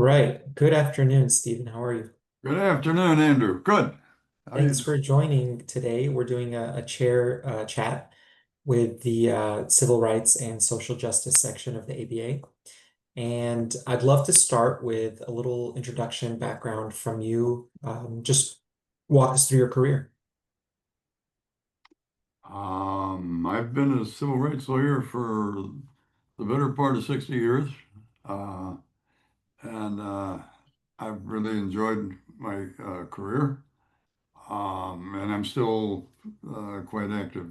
right. Good afternoon, Stephen. How are you? Good afternoon, Andrew. Good. How you Thanks doing? for joining today. We're doing a chair chat with the Civil Rights and Social Justice section of the ABA. And I'd love to start with a little introduction background from you. Just walk us through your career. I've been a civil rights lawyer for the better part of 60 years, uh, and I've really enjoyed my career, and I'm still quite active.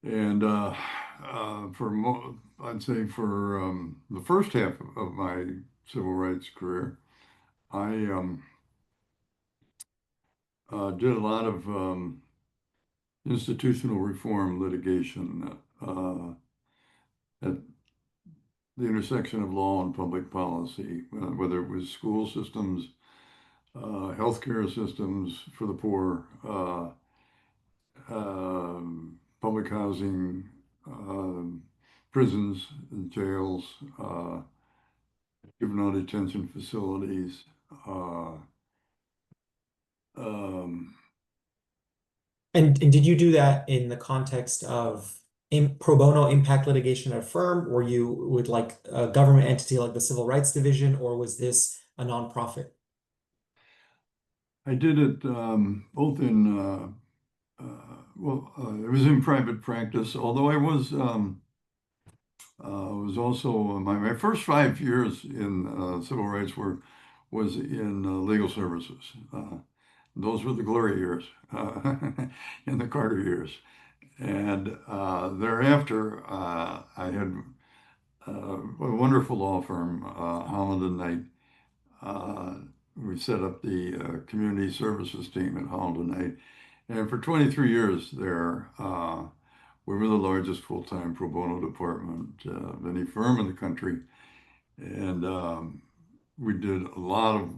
And I'd say for the first half of my civil rights career, I did a lot of institutional reform litigation at the intersection of law and public policy, whether it was school systems, healthcare systems for the poor, public housing, um, prisons and jails, juvenile detention facilities. Uh, um, And did you do that in the context of pro bono impact litigation at a firm? Were you with like a government entity like the Civil Rights Division, or was this a nonprofit? I did it both in it was in private practice, although I was also my first 5 years in civil rights work was in legal services. Those were the glory years, in the Carter years. And thereafter, I had a wonderful law firm, Holland and Knight. Uh, we set up the community services team at Holland and Knight. And for 23 years there, we were the largest full-time pro bono department of any firm in the country. And we did a lot of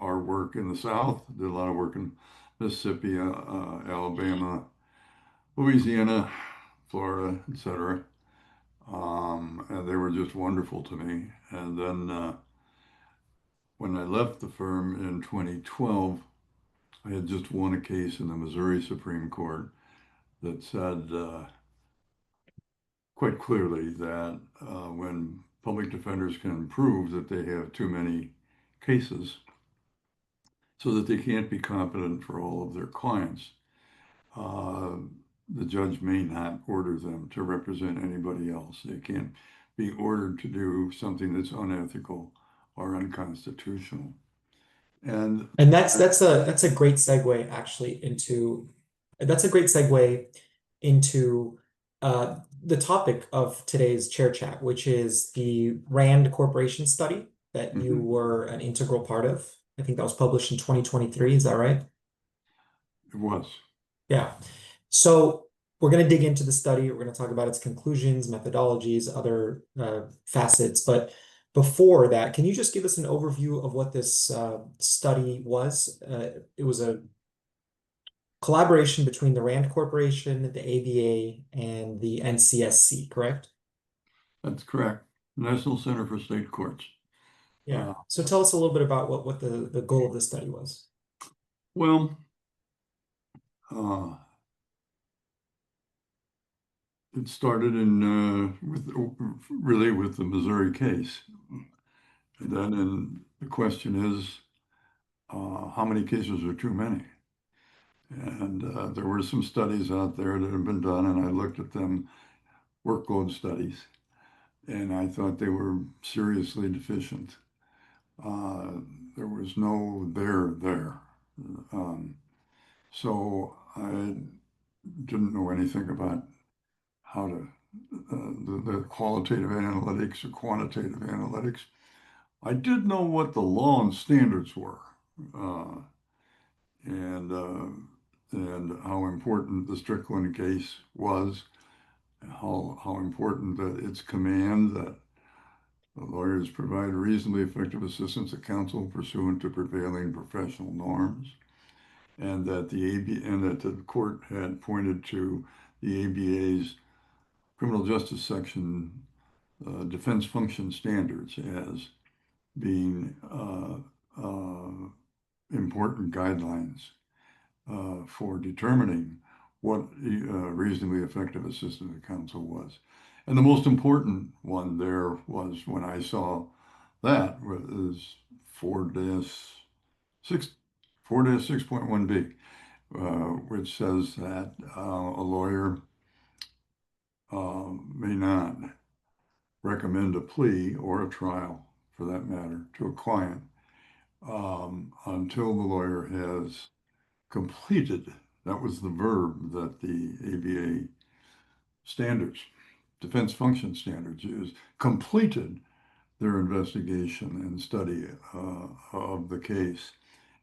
our work in the South, did a lot of work in Mississippi, Alabama, Louisiana, Florida, etc. And they were just wonderful to me. And then when I left the firm in 2012, I had just won a case in the Missouri Supreme Court that said quite clearly that when public defenders can prove that they have too many cases so that they can't be competent for all of their clients, uh, the judge may not order them to represent anybody else. They can't be ordered to do something that's unethical or unconstitutional. And And that's a great segue actually into that's a great segue into the topic of today's chair chat, which is the RAND Corporation study that you mhm, were an integral part of. I think that was published in 2023. Is that right? it was. Yeah. So we're going to dig into the study. We're going to talk about its conclusions, methodologies, other facets. But before that, can you just give us an overview of what this study was? It was a collaboration between the RAND Corporation, the ABA, and the NCSC, correct? That's correct. National Center for State Courts. Yeah. Uh, So tell us a little bit about what the goal of the study was. well, uh, it started in with really with the Missouri case. And the question is, how many cases are too many? And there were some studies out there that have been done, and I looked at them, workload studies, and I thought they were seriously deficient. Uh, there was no there. Um, so I didn't know anything about how to the qualitative analytics or quantitative analytics. I did know what the law and standards were, uh, and uh, and how important the Strickland case was, how important that its command that the lawyers provide reasonably effective assistance to counsel pursuant to prevailing professional norms, and that the court had pointed to the ABA's criminal justice section defense function standards as being important guidelines for determining what reasonably effective assistance of counsel was. And the most important one there was when I saw that was 4-6, 4-6.1b, which says that a lawyer may not recommend a plea or a trial, for that matter, to a client until the lawyer has completed, that was the verb that the ABA standards, defense function standards use, completed their investigation and study of the case.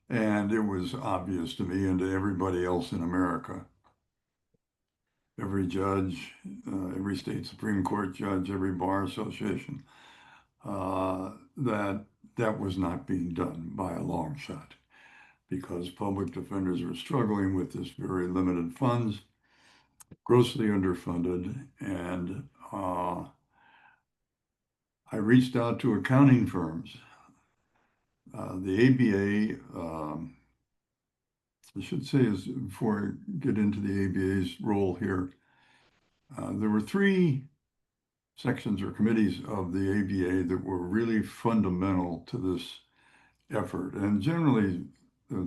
And it was obvious to me and to everybody else in America, every judge, every state Supreme Court judge, every bar association, that that was not being done by a long shot because public defenders were struggling with this very limited funds, grossly underfunded, and I reached out to accounting firms. The ABA, I should say, is before I get into the ABA's role here, there were three sections or committees of the ABA that were really fundamental to this effort and generally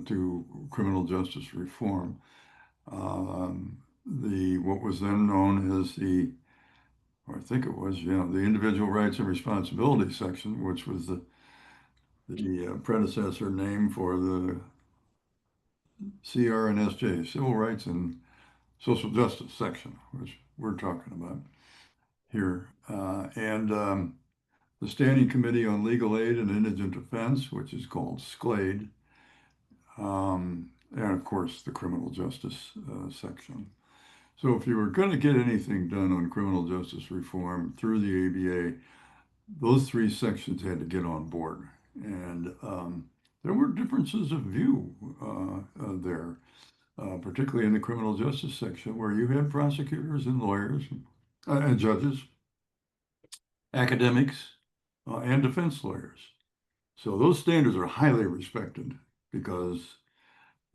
to criminal justice reform. What was then known as or I think it was, the Individual Rights and Responsibilities section, which was the predecessor name for the CRNSJ, Civil Rights and Social Justice section, which we're talking about here. And the Standing Committee on Legal Aid and Indigent Defense, which is called SCLAID, and of course the Criminal Justice section. So if you were going to get anything done on criminal justice reform through the ABA, those three sections had to get on board. And there were differences of view there, particularly in the criminal justice section, where you had prosecutors and lawyers and judges, academics, and defense lawyers. So those standards are highly respected because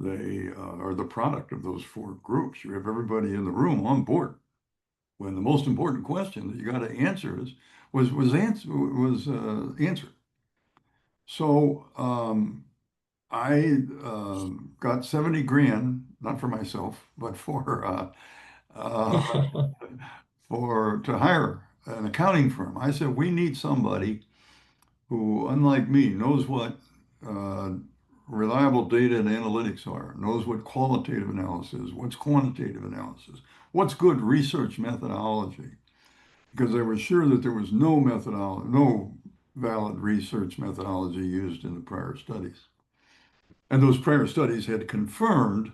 they are the product of those four groups. You have everybody in the room on board when the most important question that you got to answer was answered. So I got 70 grand, not for myself, but for to hire an accounting firm. I said, we need somebody who, unlike me, knows what reliable data and analytics are, knows what qualitative analysis, what's quantitative analysis, what's good research methodology, because they were sure that there was no valid research methodology used in the prior studies. And those prior studies had confirmed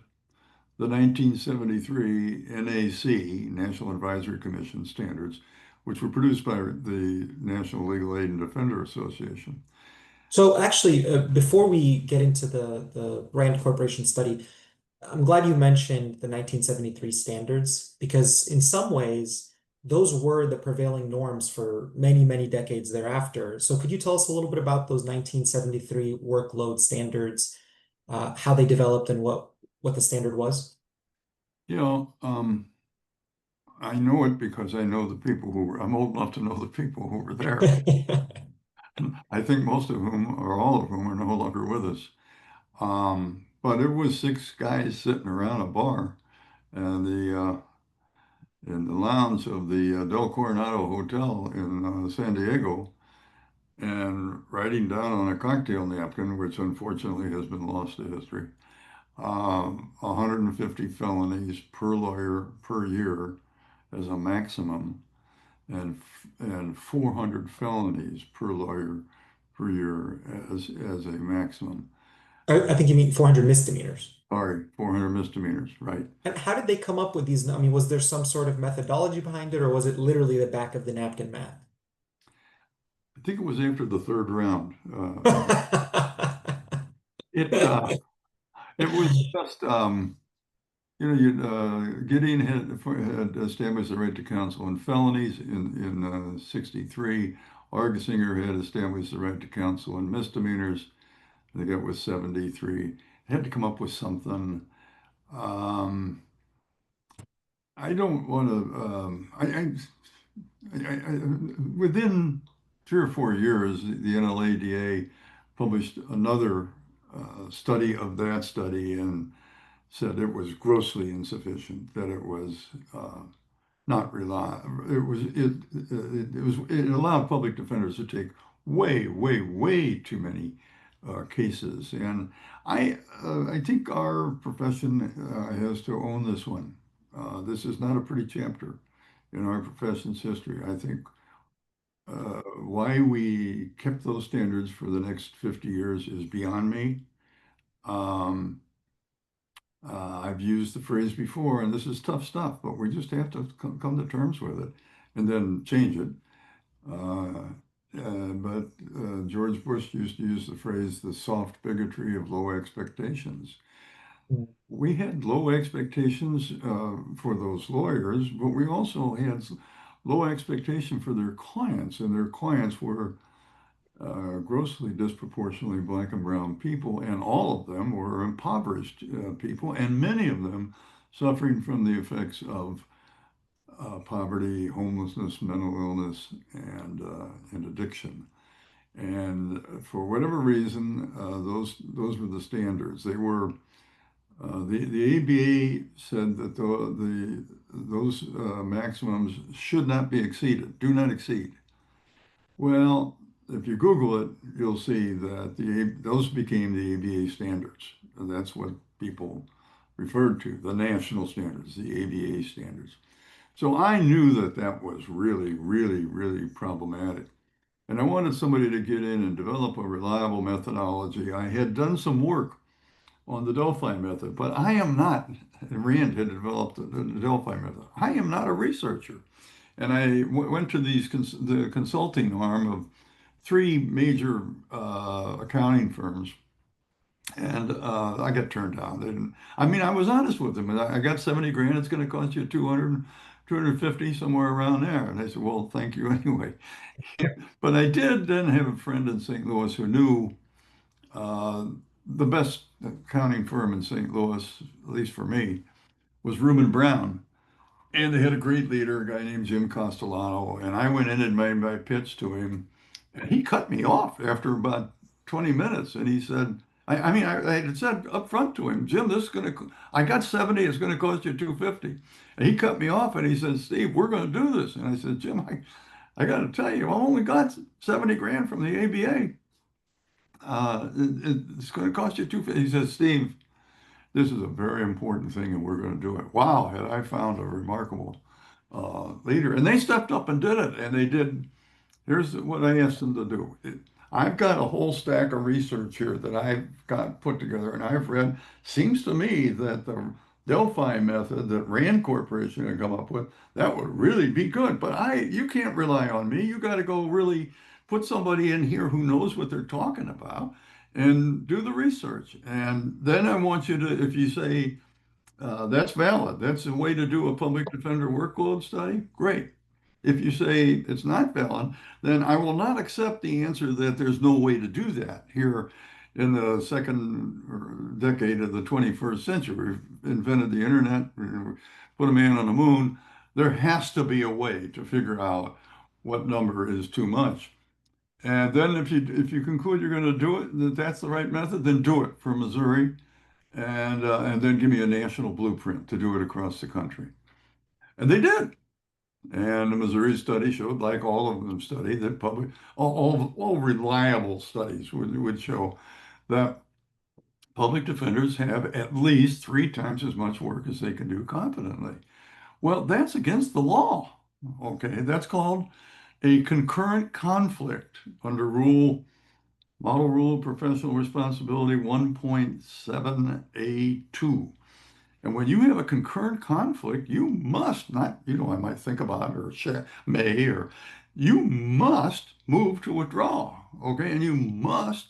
the 1973 NAC, National Advisory Commission standards, which were produced by the National Legal Aid and Defender Association. So actually, before we get into the RAND Corporation study, I'm glad you mentioned the 1973 standards because in some ways, those were the prevailing norms for many, many decades thereafter. So could you tell us a little bit about those 1973 workload standards, how they developed and what the standard was? I know it because I know the people I'm old enough to know the people who were there. I think most of whom, or all of whom, are no longer with us. But it was six guys sitting around a bar and in the lounge of the Del Coronado Hotel in San Diego and writing down on a cocktail napkin, which unfortunately has been lost to history, 150 felonies per lawyer per year as a maximum and 400 felonies per lawyer per year as a maximum. I think you mean 400 misdemeanors. Sorry, 400 misdemeanors, right. And how did they come up with these? I mean, was there some sort of methodology behind it, or was it literally the back of the napkin math? I think it was after the third round. It was just Gideon had established the right to counsel in felonies in 63. Argesinger had established the right to counsel in misdemeanors. I think that was 73. Had to come up with something. Um, I don't want to. Within 3 or 4 years, the NLADA published another study of that study and said it was grossly insufficient, that it was not reliable. It allowed public defenders to take way, way, way too many cases, and I think our profession has to own this one. This is not a pretty chapter in our profession's history. I think why we kept those standards for the next 50 years is beyond me. Um, I've used the phrase before, and this is tough stuff, but we just have to come to terms with it and then change it. Uh, but George Bush used to use the phrase the soft bigotry of low expectations. Mm. We had low expectations for those lawyers, but we also had low expectation for their clients, and their clients were grossly disproportionately black and brown people, and all of them were impoverished people, and many of them suffering from the effects of poverty, homelessness, mental illness, and addiction. And for whatever reason, those were the standards. They were the ABA said that those maximums should not be exceeded, do not exceed. Well, if you Google it, you'll see that those became the ABA standards. And that's what people referred to, the national standards, the ABA standards. So I knew that that was really, really, really problematic. And I wanted somebody to get in and develop a reliable methodology. I had done some work on the Delphi method, but I am not, and RAND had developed the Delphi method. I am not a researcher. And I went to the consulting arm of three major accounting firms, and I got turned down. They didn't, I mean, I was honest with them. I got 70 grand. It's going to cost you 200, 250, somewhere around there. And they said, well, thank you anyway. But I did then have a friend in St. Louis who knew uh, the best accounting firm in St. Louis, at least for me, was Reuben Brown. And they had a great leader, a guy named Jim Castellano. And I went in and made my pitch to him. And he cut me off after about 20 minutes. And he said, I had said up front to him, Jim, this is going to, I got 70, it's going to cost you 250. And he cut me off and he said, Steve, we're going to do this. And I said, Jim, I got to tell you, I only got 70 grand from the ABA. It's going to cost you 250. He said, Steve, this is a very important thing and we're going to do it. Wow, had I found a remarkable leader. And they stepped up and did it. And they did, here's what I asked them to do. I've got a whole stack of research here that I've got put together and I've read. Seems to me that the Delphi method that RAND Corporation had come up with, that would really be good. But you can't rely on me. You got to go really put somebody in here who knows what they're talking about and do the research. And then I want you to, if you say that's valid, that's a way to do a public defender workload study, great. If you say it's not valid, then I will not accept the answer that there's no way to do that here in the second decade of the 21st century. We've invented the internet, put a man on the moon. There has to be a way to figure out what number is too much. And then if you conclude you're going to do it, that that's the right method, then do it for Missouri, and then give me a national blueprint to do it across the country. And they did. And the Missouri study showed, like all of them studied, that all reliable studies would show that public defenders have at least 3 times as much work as they can do competently. Well, that's against the law. Okay, that's called a concurrent conflict under Model Rule of Professional Responsibility 1.7A2. And when you have a concurrent conflict, you must not, I might think about it or may, or you must move to withdraw. Okay. And you must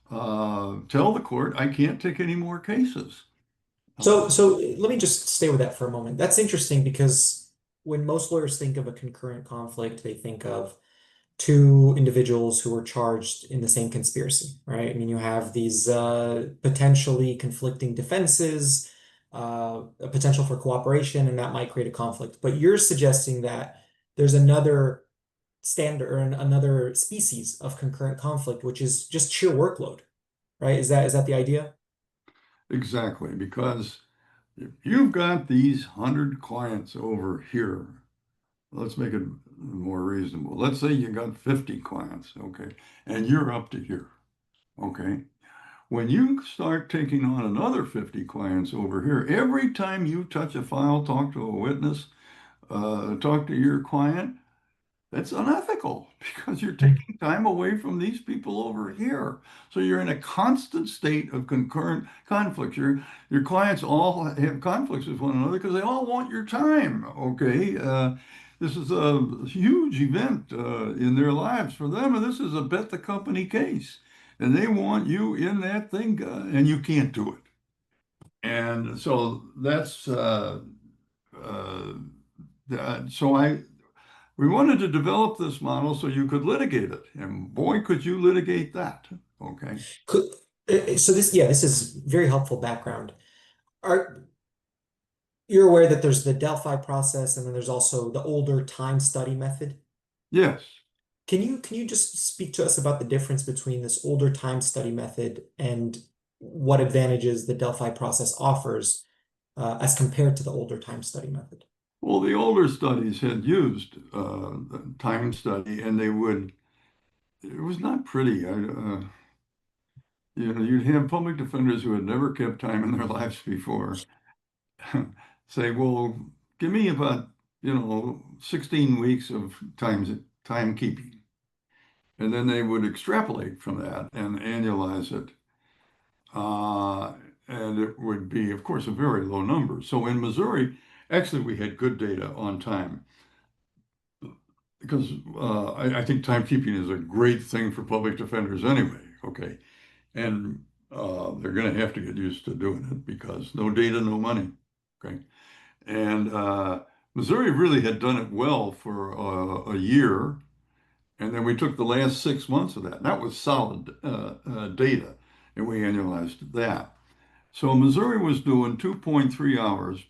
tell the court, I can't take any more cases. So let me just stay with that for a moment. That's interesting because when most lawyers think of a concurrent conflict, they think of two individuals who were charged in the same conspiracy, right? I mean, you have these potentially conflicting defenses, a potential for cooperation, and that might create a conflict. But you're suggesting that there's another standard or another species of concurrent conflict, which is just sheer workload, right? Is that the idea? Exactly, because if you've got these 100 clients over here, let's make it more reasonable. Let's say you got 50 clients, okay, and you're up to here, okay? When you start taking on another 50 clients over here, every time you touch a file, talk to a witness, talk to your client, that's unethical because you're Mm. taking time away from these people over here. So you're in a constant state of concurrent conflicts. Your clients all have conflicts with one another because they all want your time. Okay. This is a huge event in their lives for them, and this is a bet the company case. And they want you in that thing, and you can't do it. And so that's uh, so we wanted to develop this model so you could litigate it. And boy, could you litigate that. Okay. Could, so this is very helpful background. Are You're aware that there's the Delphi process and then there's also the older time study method? Yes. Can you just speak to us about the difference between this older time study method and what advantages the Delphi process offers as compared to the older time study method? Well, the older studies had used the time study and it was not pretty. You'd have public defenders who had never kept time in their lives before say, well, give me about, 16 weeks of timekeeping. And then they would extrapolate from that and annualize it. Uh, and it would be, of course, a very low number. So in Missouri, actually, we had good data on time because I think timekeeping is a great thing for public defenders anyway. Okay. And they're going to have to get used to doing it because no data, no money. Okay. And Missouri really had done it well for a year. And then we took the last 6 months of that. And that was solid data. And we annualized that. So Missouri was doing 2.3 hours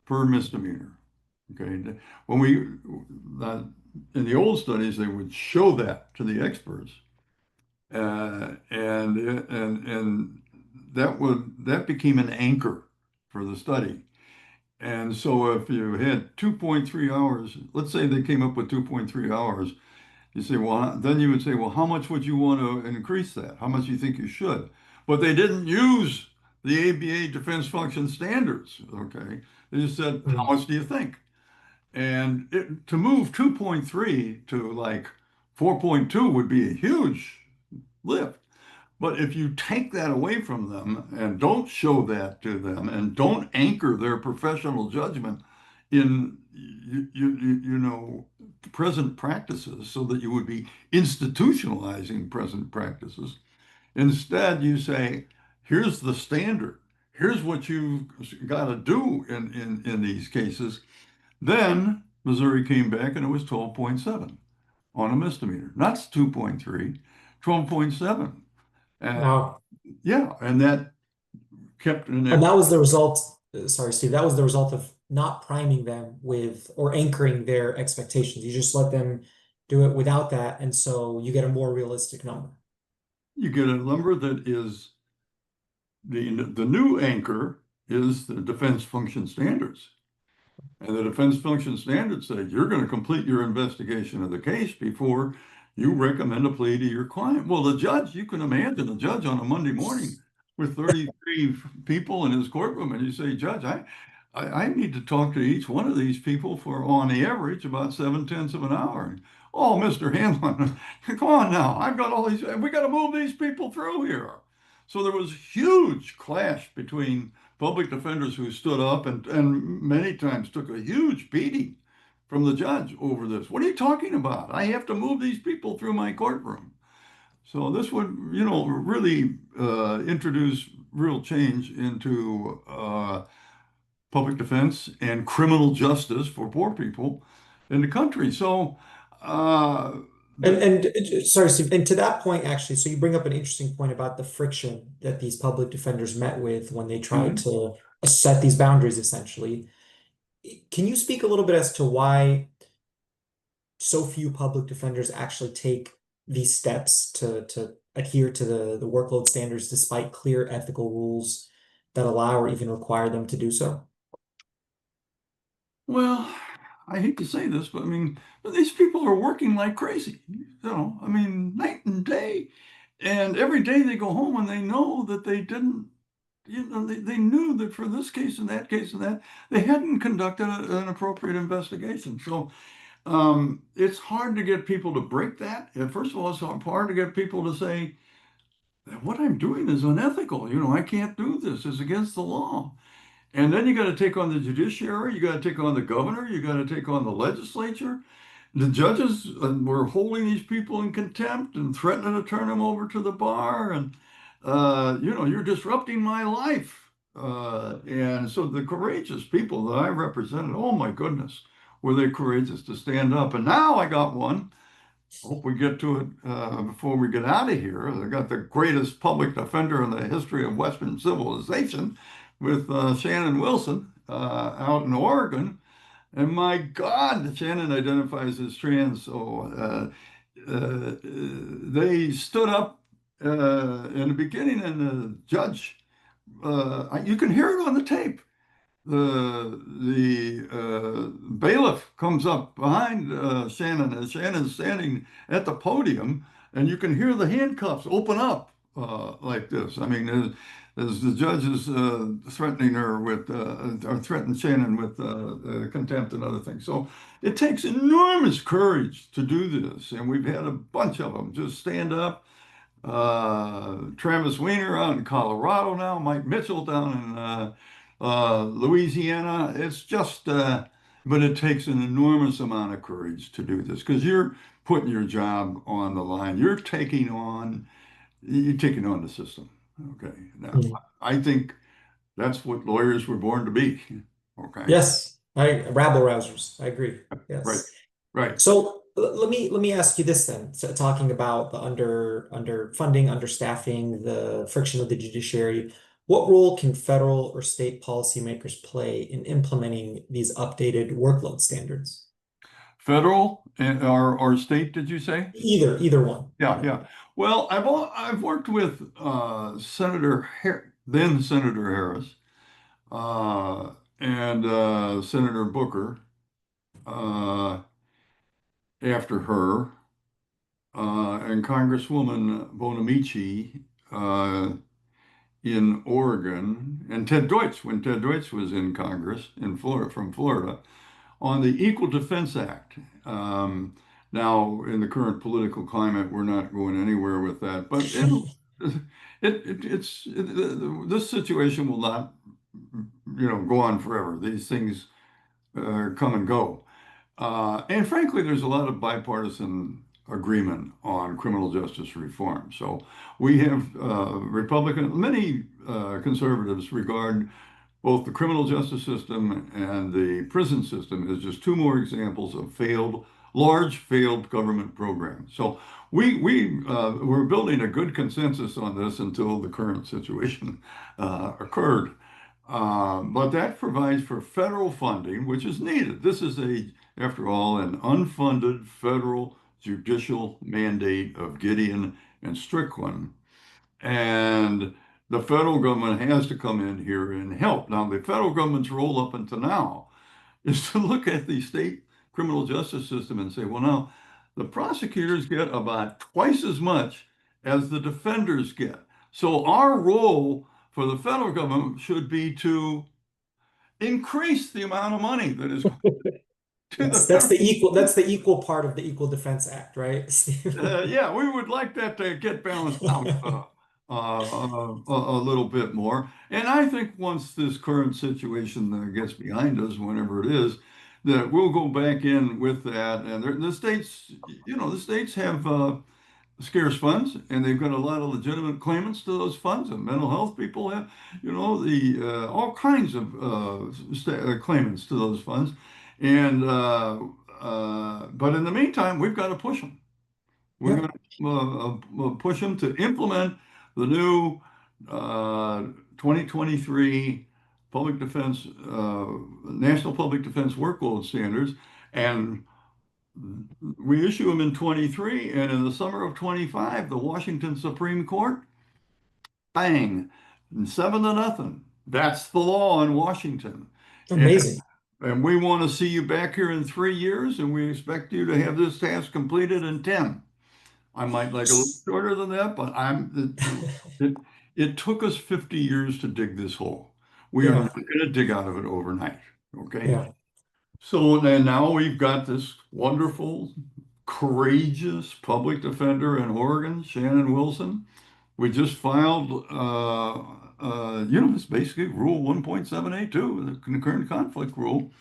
per misdemeanor. Okay. When that, in the old studies, they would show that to the experts. And that became an anchor for the study. And so if you had 2.3 hours, let's say they came up with 2.3 hours, you say, well, then you would say, well, how much would you want to increase that? How much do you think you should? But they didn't use the ABA defense function standards, okay? They just said, how Mm. much do you think? And to move 2.3 to like 4.2 would be a huge lift. But if you take that away from them and don't show that to them and don't anchor their professional judgment in present practices so that you would be institutionalizing present practices, instead you say, here's the standard. Here's what you've got to do in these cases. Then Missouri came back and it was 12.7 on a misdemeanor. Not 2.3, 12.7. And Wow. yeah, and that kept an And that equity. was the result, sorry, Steve, that was the result of not priming them with or anchoring their expectations. You just let them do it without that, and so you get a more realistic number. You get a number that is the new anchor is the defense function standards. And the defense function standards say you're going to complete your investigation of the case before you recommend a plea to your client. Well, the judge, you can imagine a judge on a Monday morning with 33 people in his courtroom, and you say, Judge, I need to talk to each one of these people for, on average, about 7/10 of an hour. Oh, Mr. Hanlon, come on now. I've got all these, we got to move these people through here. So there was huge clash between public defenders who stood up and many times took a huge beating from the judge over this. What are you talking about? I have to move these people through my courtroom. So this would, really introduce real change into public defense and criminal justice for poor people in the country. So, uh, the, Sorry, Steve, and to that point, actually, so you bring up an interesting point about the friction that these public defenders met with when they tried Mhm. to set these boundaries, essentially. Can you speak a little bit as to why so few public defenders actually take these steps to adhere to the workload standards despite clear ethical rules that allow or even require them to do so? Well, I hate to say this, but I mean, these people are working like crazy. I mean, night and day. And every day they go home and they know that they didn't, they knew that for this case and that case and that, they hadn't conducted an appropriate investigation. So it's hard to get people to break that. And first of all, it's hard to get people to say, what I'm doing is unethical. I can't do this. It's against the law. And then you got to take on the judiciary, you got to take on the governor, you got to take on the legislature. The judges were holding these people in contempt and threatening to turn them over to the bar. And, you're disrupting my life. And so the courageous people that I represented, oh my goodness, were they courageous to stand up. And now I got one. Hope we get to it before we get out of here. They got the greatest public defender in the history of Western civilization with Shannon Wilson out in Oregon. And my God, Shannon identifies as trans. So they stood up in the beginning, and the judge, you can hear it on the tape. The bailiff comes up behind Shannon, and Shannon's standing at the podium, and you can hear the handcuffs open up like this. I mean, as the judge is threatening her with, or threatening Shannon with contempt and other things. So it takes enormous courage to do this, and we've had a bunch of them just stand up. Travis Weiner out in Colorado now, Mike Mitchell down in Louisiana. It's just, but it takes an enormous amount of courage to do this because you're putting your job on the line. You're taking on the system. Okay. Now, Mhm. I think that's what lawyers were born to be. Okay. Yes, rabble rousers. I agree. Right. Yes. Right. So let me ask you this then. So talking about the underfunding, understaffing, the friction of the judiciary, what role can federal or state policymakers play in implementing these updated workload standards? Federal or state, did you say? Either one. Yeah, Yeah. yeah. Well, I've worked with then Senator Harris, and Senator Booker uh, after her, and Congresswoman Bonamici in Oregon, and Ted Deutsch when Ted Deutsch was in Congress in Florida from Florida on the Equal Defense Act. Um, Now, in the current political climate, we're not going anywhere with that, but this situation will not, go on forever. These things come and go. And frankly, there's a lot of bipartisan agreement on criminal justice reform. So we have many conservatives regard both the criminal justice system and the prison system as just two more examples of large failed government programs. So we're building a good consensus on this until the current situation occurred. But that provides for federal funding, which is needed. This is after all, an unfunded federal judicial mandate of Gideon and Strickland. And the federal government has to come in here and help. Now, the federal government's role up until now is to look at the state criminal justice system and say, well, now the prosecutors get about twice as much as the defenders get. So our role for the federal government should be to increase the amount of money that is going to the Yes, federal. that's the equal part of the Equal Defense Act, right, Steve? Yeah, we would like that to get balanced out a little bit more. And I think once this current situation gets behind us, whenever it is, that we'll go back in with that. And the states have scarce funds, and they've got a lot of legitimate claimants to those funds, and mental health people have, the all kinds of claimants to those funds. And but in the meantime, we've got to push them. We're Yeah, going to push them to implement the new 2023 public defense, National Public Defense Workload Standards, and we issue them in 23, and in the summer of 25, the Washington Supreme Court, bang, 7-0. That's the law in Washington. And, amazing. and we want to see you back here in 3 years, and we expect you to have this task completed in 10. I might like a little shorter than that, but it, it took us 50 years to dig this hole. We are Yeah, not going to dig out of it overnight. Okay. yeah, So then now we've got this wonderful, courageous public defender in Oregon, Shannon Wilson. We just filed, it's basically Rule 1.782, the concurrent conflict rule.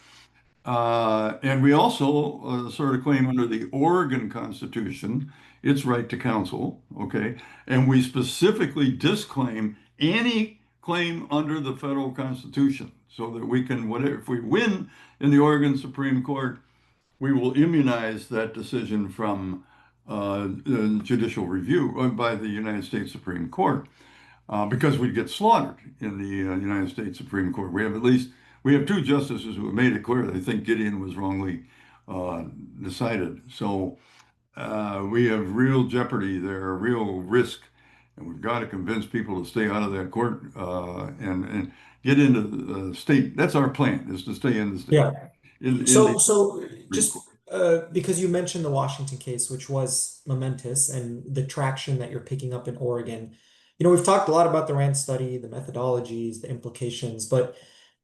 And we also sort of claim under the Oregon Constitution its right to counsel, okay? And we specifically disclaim any claim under the federal Constitution so that we can, whatever, if we win in the Oregon Supreme Court, we will immunize that decision from judicial review by the United States Supreme Court because we'd get slaughtered in the United States Supreme Court. We have two justices who have made it clear they think Gideon was wrongly uh, decided. So we have real jeopardy there, real risk, and we've got to convince people to stay out of that court and get into the state. That's our plan, is to stay in the state, yeah. in the So Supreme Court. just because you mentioned the Washington case, which was momentous, and the traction that you're picking up in Oregon, we've talked a lot about the RAND study, the methodologies, the implications, but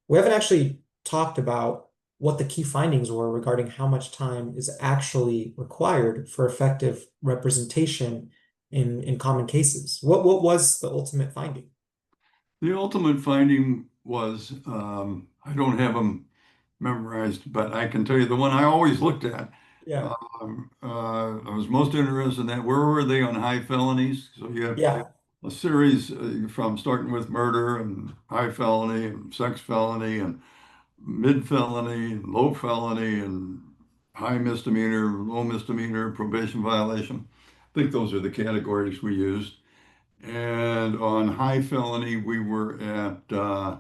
we haven't actually talked about what the key findings were regarding how much time is actually required for effective representation in common cases. What was the ultimate finding? The ultimate finding was, I don't have them memorized, but I can tell you the one I always looked at. Yeah, I was most interested in that. Where were they on high felonies? So you have yeah, a series from starting with murder and high felony and sex felony and mid felony, low felony, and high misdemeanor, low misdemeanor, probation violation. I think those are the categories we used. And on high felony, we were at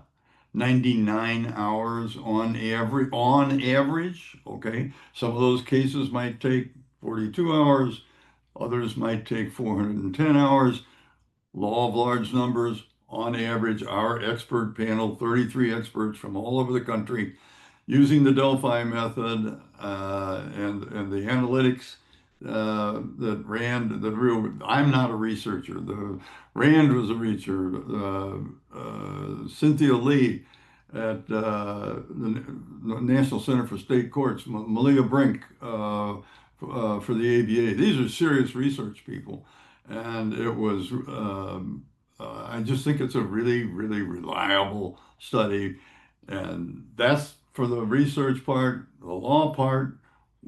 99 hours on average. Okay. Some of those cases might take 42 hours, others might take 410 hours. Law of large numbers, on average, our expert panel, 33 experts from all over the country, using the Delphi method and the analytics that RAND, I'm not a researcher. The RAND was a researcher. Cynthia Lee at the National Center for State Courts, Malia Brink for the ABA. These are serious research people. And it was, I just think it's a really, really reliable study. And that's for the research part, the law part,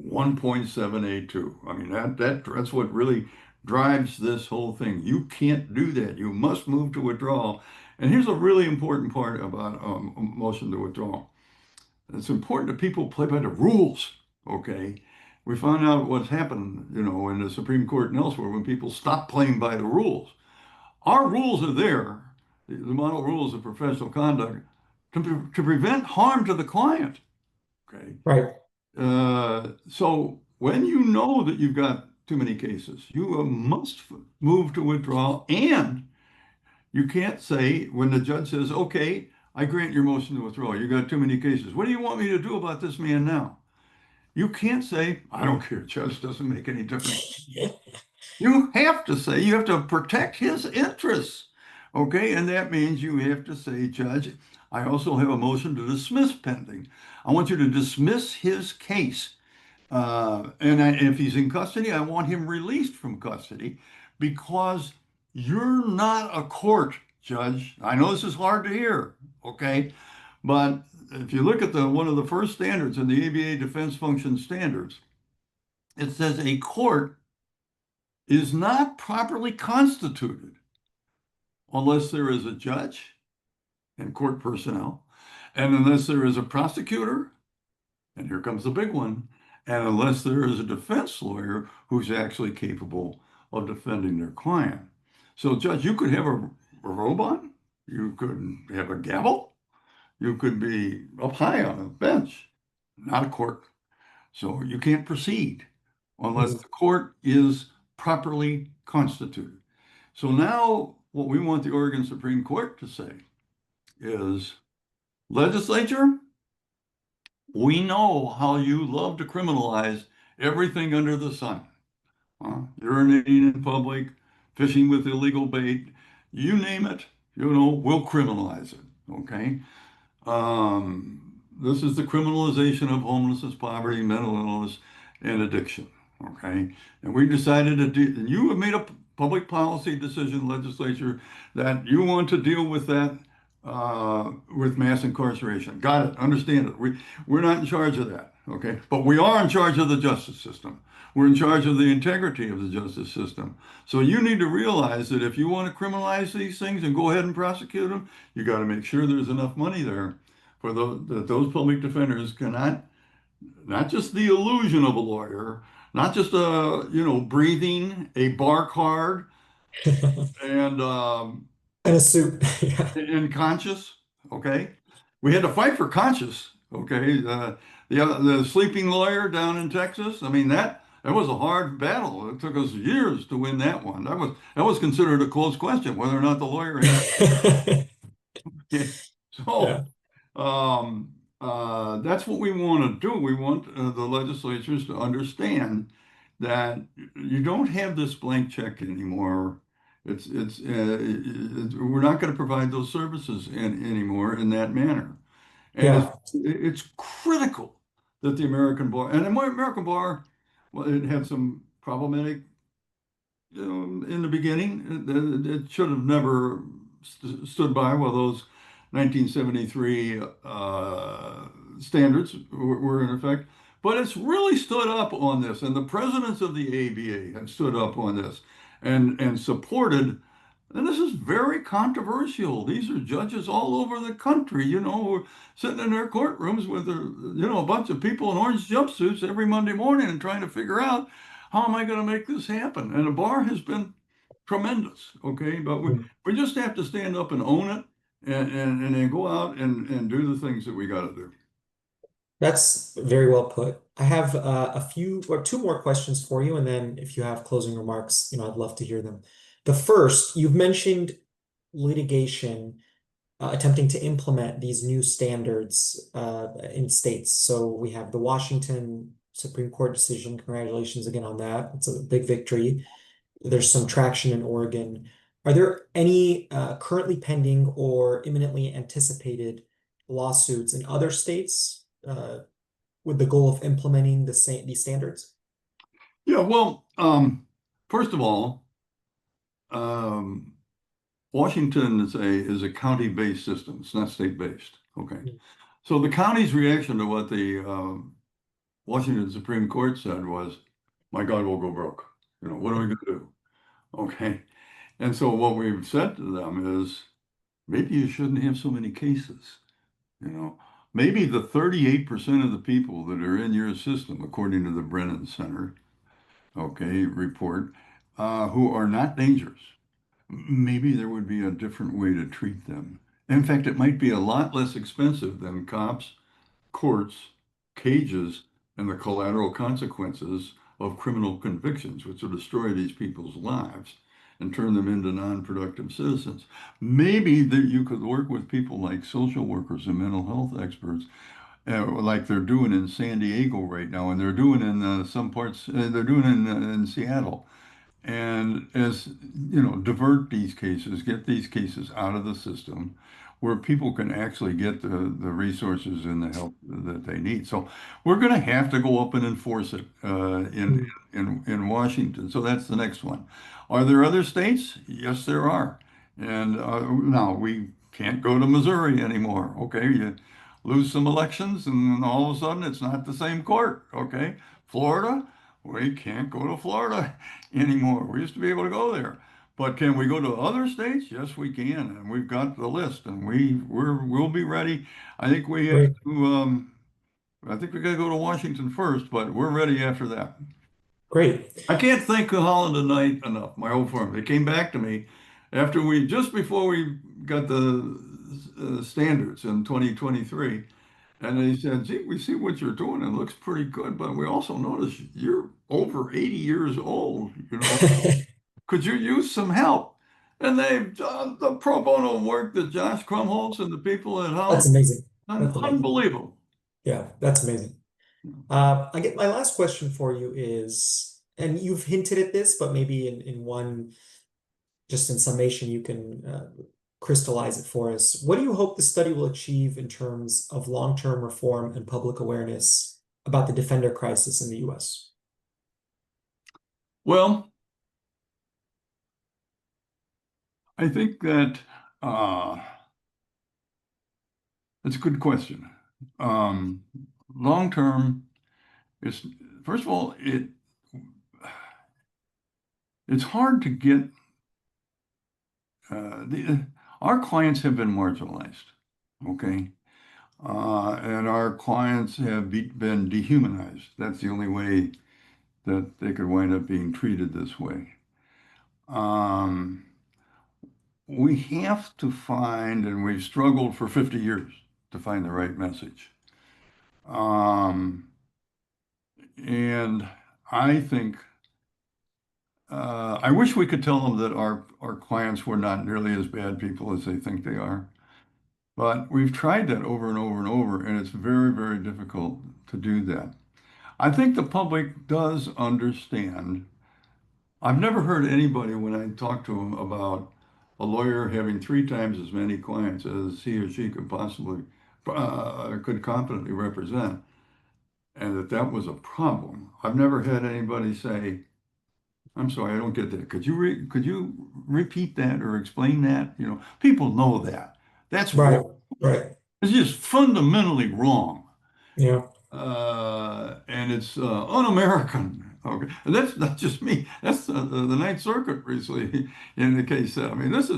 1.782. I mean, that's what really drives this whole thing. You can't do that. You must move to withdrawal. And here's a really important part about a motion to withdraw. It's important that people play by the rules, okay? We found out what's happened, in the Supreme Court and elsewhere when people stop playing by the rules. Our rules are there, the model rules of professional conduct, to prevent harm to the client. Okay. right. So when you know that you've got too many cases, you must move to withdrawal, and you can't say when the judge says, "Okay, I grant your motion to withdraw. You got too many cases. What do you want me to do about this man now?" You can't say, "I don't care, judge, doesn't make any difference." You have to say, you have to protect his interests. Okay, and that means you have to say, "Judge, I also have a motion to dismiss pending. I want you to dismiss his case. If he's in custody, I want him released from custody because you're not a court, Judge." I know this is hard to hear, okay? But if you look at one of the first standards in the ABA defense function standards, it says a court is not properly constituted unless there is a judge and court personnel, and unless there is a prosecutor, and here comes the big one, and unless there is a defense lawyer who's actually capable of defending their client. So, Judge, you could have a robot, you could have a gavel, you could be up high on a bench, not a court. So you can't proceed unless Mhm. the court is properly constituted. So now what we want the Oregon Supreme Court to say is, legislature, we know how you love to criminalize everything under the sun. Urinating in public, fishing with illegal bait, you name it, we'll criminalize it. Okay. This is the criminalization of homelessness, poverty, mental illness, and addiction. Okay. And we decided to do, and you have made a public policy decision, legislature, that you want to deal with that with mass incarceration. Got it. Understand it. We're not in charge of that. Okay. But we are in charge of the justice system. We're in charge of the integrity of the justice system. So you need to realize that if you want to criminalize these things and go ahead and prosecute them, you got to make sure there's enough money there for that those public defenders cannot, not just the illusion of a lawyer, not just breathing a bar card and And a suit. Yeah. and conscious. Okay, we had to fight for conscious. Okay, the sleeping lawyer down in Texas. I mean that was a hard battle. It took us years to win that one. That was considered a close question whether or not the lawyer had. So Yeah. that's what we want to do. We want the legislatures to understand that you don't have this blank check anymore. We're not going to provide those services anymore in that manner. And Yeah. it's critical that the American bar, and the American bar, well, it had some problematic, in the beginning. It should have never stood by while those 1973 standards were in effect. But it's really stood up on this, and the presidents of the ABA have stood up on this and supported. And this is very controversial. These are judges all over the country, who are sitting in their courtrooms with a bunch of people in orange jumpsuits every Monday morning and trying to figure out how am I going to make this happen? And the bar has been tremendous, okay? But we just have to stand up and own it and then go out and do the things that we got to do. That's very well put. I have a few or two more questions for you, and then if you have closing remarks, I'd love to hear them. The first, you've mentioned litigation attempting to implement these new standards in states. So we have the Washington Supreme Court decision. Congratulations again on that. It's a big victory. There's some traction in Oregon. Are there any currently pending or imminently anticipated lawsuits in other states with the goal of implementing these standards? Yeah, well, first of all, um, Washington is a county-based system. It's not state-based. Okay. So the county's reaction to what the Washington Supreme Court said was, my God, we'll go broke. What are we going to do? Okay. And so what we've said to them is, maybe you shouldn't have so many cases. You know, maybe the 38% of the people that are in your system, according to the Brennan Center, okay, report, who are not dangerous, maybe there would be a different way to treat them. In fact, it might be a lot less expensive than cops, courts, cages, and the collateral consequences of criminal convictions, which will destroy these people's lives and turn them into non-productive citizens. Maybe that you could work with people like social workers and mental health experts, like they're doing in San Diego right now, and they're doing in some parts, they're doing in Seattle, and as divert these cases, get these cases out of the system where people can actually get the resources and the help that they need. So we're going to have to go up and enforce it Mm. in Washington. So that's the next one. Are there other states? Yes, there are. And now we can't go to Missouri anymore. Okay, you lose some elections, and then all of a sudden it's not the same court. Okay, Florida. we can't go to Florida anymore. We used to be able to go there. But can we go to other states? Yes, we can. And we've got the list and we'll be ready. I think we have Great, to, I think we got to go to Washington first, but we're ready after that. great. I can't thank Holland and Knight enough, my old firm. They came back to me after just before we got the standards in 2023. And they said, gee, we see what you're doing. It looks pretty good, but we also notice you're over 80 years old. Could you use some help? And they've done the pro bono work that Josh Krumholtz and the people at That's Holland, amazing. That's amazing. unbelievable. Yeah, that's amazing. I get my last question for you is, and you've hinted at this, but maybe in one, just in summation, you can crystallize it for us. What do you hope the study will achieve in terms of long-term reform and public awareness about the defender crisis in the US? Well, I think that uh, that's a good question. Um, Long term, it's first of all, it's hard to get our clients have been marginalized, okay, and our clients have been dehumanized. That's the only way that they could wind up being treated this way. Um, we have to find, and we've struggled for 50 years to find the right message. Um, and I think I wish we could tell them that our clients were not nearly as bad people as they think they are. But we've tried that over and over and over, and it's very, very difficult to do that. I think the public does understand. I've never heard anybody, when I talk to them about a lawyer having 3 times as many clients as he or she could possibly, could confidently represent, and that was a problem. I've never had anybody say, I'm sorry, I don't get that. Could you repeat that or explain that? People know that. That's wrong. Right, right. It's just fundamentally wrong. Yeah. And it's un-American. Okay, and that's not just me. That's the Ninth Circuit recently in the case. I mean, this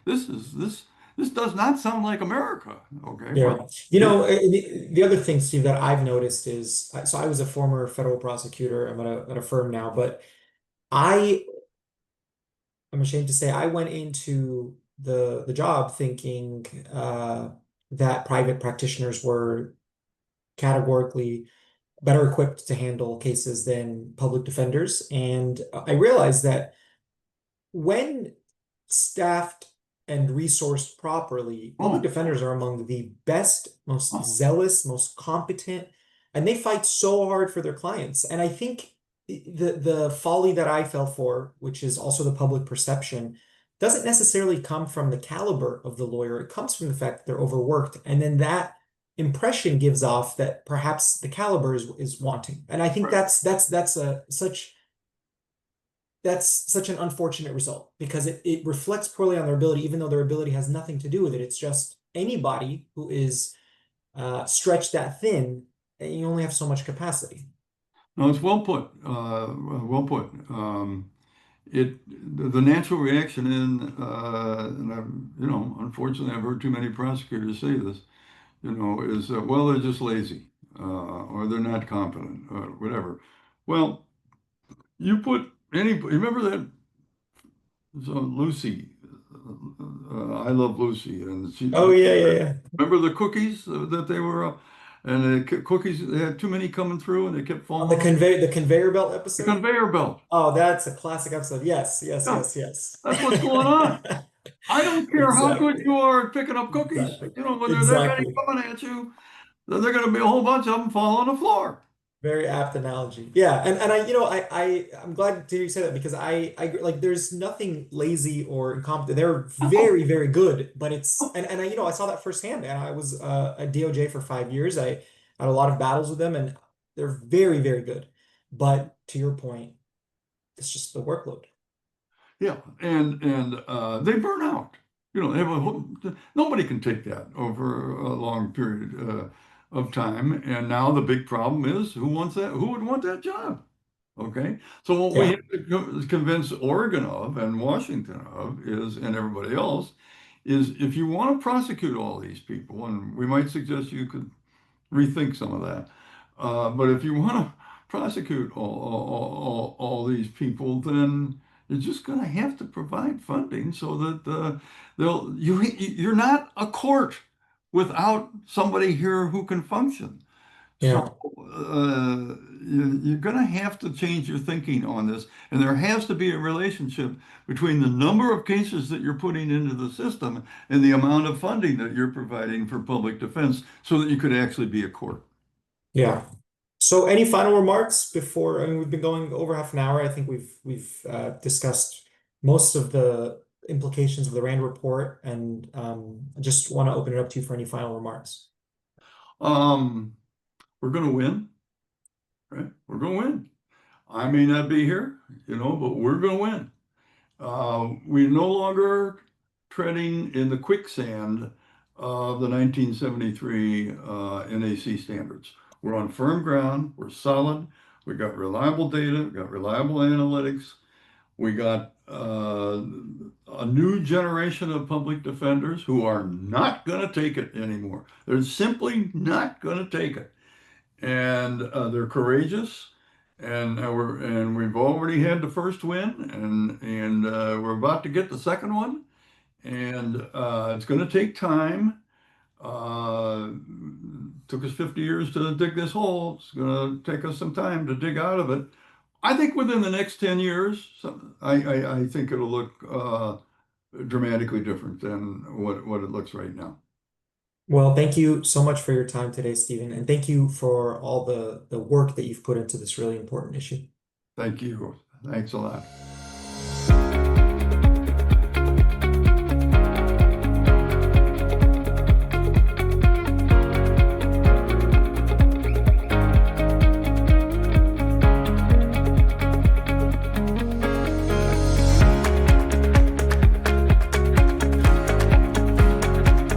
does not sound like America. Okay, Yeah. well, The other thing, Steve, that I've noticed is, so I was a former federal prosecutor. I'm at a firm now, but I I'm ashamed to say I went into the job thinking that private practitioners were categorically better equipped to handle cases than public defenders. And I realized that when staffed and resourced properly, public oh, defenders are among the best, most zealous, most competent, and they fight so hard for their clients. And I think the folly that I fell for, which is also the public perception, doesn't necessarily come from the caliber of the lawyer. It comes from the fact that they're overworked. And then that impression gives off that perhaps the caliber is wanting. And I think right. that's such an unfortunate result because it reflects poorly on their ability, even though their ability has nothing to do with it. It's just anybody who is stretched that thin, and you only have so much capacity. No, it's well put. Well put. The natural reaction and unfortunately, I've heard too many prosecutors say this. Is well, they're just lazy, or they're not competent, or whatever. Well, you put any. Remember that Lucy, I Love Lucy, and she. Oh yeah, yeah, yeah. Remember the cookies that they were, and cookies they had too many coming through, and they kept On falling off the conveyor belt the episode. conveyor belt. Oh, that's a classic episode. Yes, yes, Yeah, yes, yes. that's what's going on. I don't care how good Exactly. you are at picking up cookies. Exactly. When there are that many Exactly. coming at you, then there are going to be a whole bunch of them fall on the floor. Very apt analogy. Yeah, and I'm glad to hear you say that because I like there's nothing lazy or incompetent. They're very, very good, but it's and I saw that firsthand, and I was at DOJ for 5 years. I had a lot of battles with them, and they're very, very good. But to your point, it's just the workload. Yeah, and they burn out. They have nobody can take that over a long period of time. And now the big problem is who wants that? Who would want that job? Okay, so what we Yeah. have to convince Oregon of and Washington of is, and everybody else, is if you want to prosecute all these people, and we might suggest you could rethink some of that. But if you want to prosecute all these people, then you're just going to have to provide funding so that you're not a court without somebody here who can function. So Yeah. you're going to have to change your thinking on this, and there has to be a relationship between the number of cases that you're putting into the system and the amount of funding that you're providing for public defense so that you could actually be a court. Yeah. So any final remarks before, I mean, we've been going over half an hour. I think we've discussed most of the implications of the RAND report, and I just want to open it up to you for any final remarks. Um, we're going to win, right? We're going to win. I may not be here, but we're going to win. We're no longer treading in the quicksand of the 1973 NAC standards. We're on firm ground. We're solid. We got reliable data. We got reliable analytics. We got a new generation of public defenders who are not going to take it anymore. They're simply not going to take it, and they're courageous. And we've already had the first win, and we're about to get the second one. And it's going to take time. Uh, Took us 50 years to dig this hole. It's going to take us some time to dig out of it. I think within the next 10 years, I think it'll look dramatically different than what it looks right now. Well, thank you so much for your time today, Stephen, and thank you for all the work that you've put into this really important issue. Thank you. Thanks a lot.